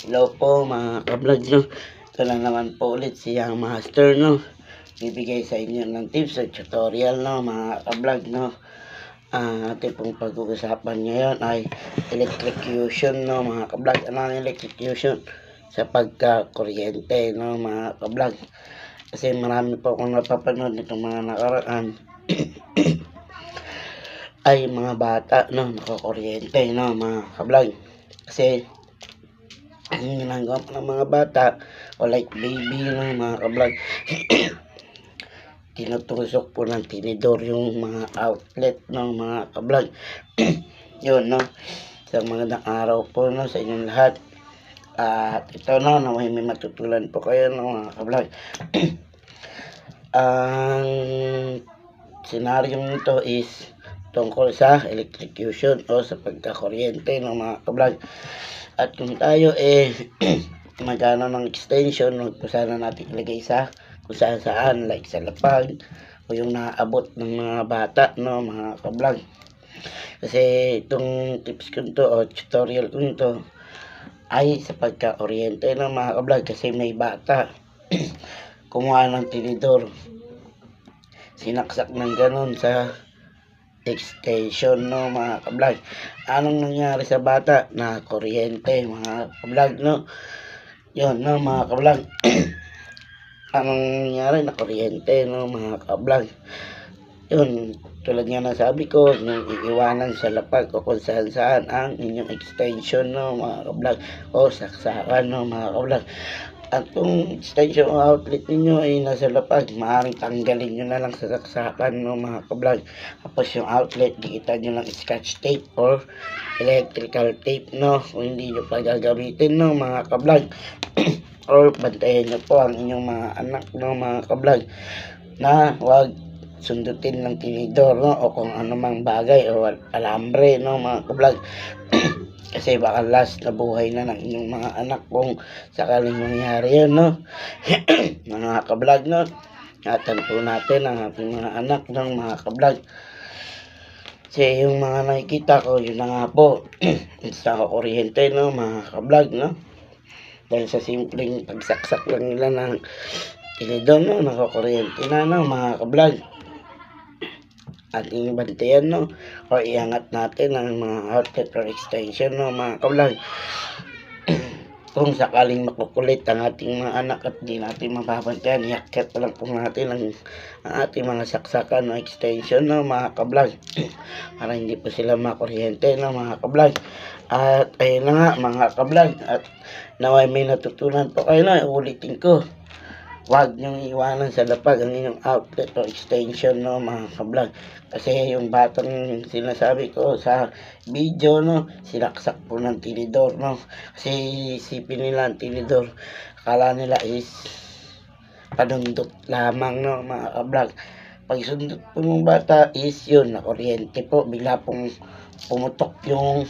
Hello po mga ka-vlog, no? Ito lang naman po ulit si Young Master, no? Bibigay sa inyo ng tips at tutorial, no, mga ka-vlog, no? Ating pong pag-uusapan ngayon ay electrocution, no, mga ka-vlog. Ano ang electrocution? Sa pagka-kuryente, no, mga ka-vlog. Kasi marami po akong napapanood nitong mga nakaraan ay mga bata, no, nakakuryente, no, mga ka-vlog. Kasi ang ginagawa po ng mga bata o like baby, no, mga ka-vlog, tinutusok po ng tinidor yung mga outlet, no, mga ka-vlog. Yun, no, sa magandang araw po, no, sa inyong lahat. At ito, no, naway may matutulan po kayo, no, mga ka-vlog. Ang senaryo nito is tungkol sa electrocution o sa pagkakuryente, no, mga ka-vlog. At kung tayo magano ng extension, huwag po sana natin ilagay sa kung saan like sa lapag o yung naaabot ng mga bata, no, mga ka-vlog. Kasi itong tips ko to o tutorial ko to ay sa pagka-oriente ng mga ka-vlog, kasi may bata kumuha ng tinidor, sinaksak ng ganon sa extension, no, mga ka-vlog. Anong nangyari sa bata? Na kuryente, mga ka-vlog, no. Yun, no, mga ka-vlog. Anong nangyari? Na kuryente, no, mga ka-vlog. Yun, tulad nga na sabi ko, yung iiwanan sa lapag o kung saan ang inyong extension, no, mga ka-vlog, o saksakan, no, mga ka-vlog. At kung extension o outlet ninyo ay nasa lapag, maaaring tanggalin nyo na lang sa saksakan, no, mga ka-vlog. Tapos yung outlet, dikitan nyo lang scotch tape or electrical tape, no, kung hindi nyo pa gagamitin, no, mga ka-vlog. Or bantayan nyo po ang inyong mga anak, no, mga ka-vlog, na wag sundutin ng tinidor, no, o kung anumang bagay o alambre, no, mga ka-vlog. Kasi baka last na buhay na ng inyong mga anak kung sakaling mangyari yun, no. Mga ka-vlog, no, ingatan po natin ang ating mga anak, ng mga ka-vlog. Kasi yung mga nakikita ko, yun na nga po, sa kuryente, no, mga ka-vlog, no. Dahil sa simpleng pagsaksak lang nila ng tinidor, no, nakakuryente na, no, mga ka-vlog. Ating bantayan, no, o iangat natin ang mga outlet or extension, no, mga ka-vlog. Kung sakaling makukulit ang ating mga anak at di natin mababantayan, iakyat lang po natin ang ating mga saksakan o extension, no, mga ka-vlog. Para hindi po sila makuryente, no, mga ka-vlog. At ayun na nga, mga ka-vlog, at naway may natutunan po kayo, no. Ulitin ko, huwag niyong iwanan sa lapag ang inyong outlet o extension, no, mga ka-vlog. Kasi yung batang sinasabi ko sa video, no, sinaksak po ng tinidor, no. Kasi isipin nila ang tinidor, akala nila is panundot lamang, no, mga ka-vlog. Pag sundot po ng bata is yun, na kuryente po, bigla pong pumutok yung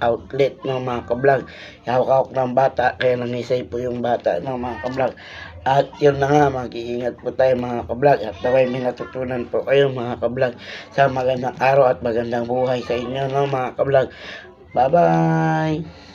outlet, no, mga ka-vlog. Hawak-hawak ng bata, kaya nangisay po yung bata, no, mga ka-vlog. At yun na nga, mag-iingat po tayo, mga ka-vlog. At naway may natutunan po kayo, mga ka-vlog. Sa magandang araw at magandang buhay sa inyo, no, mga ka-vlog. Bye-bye!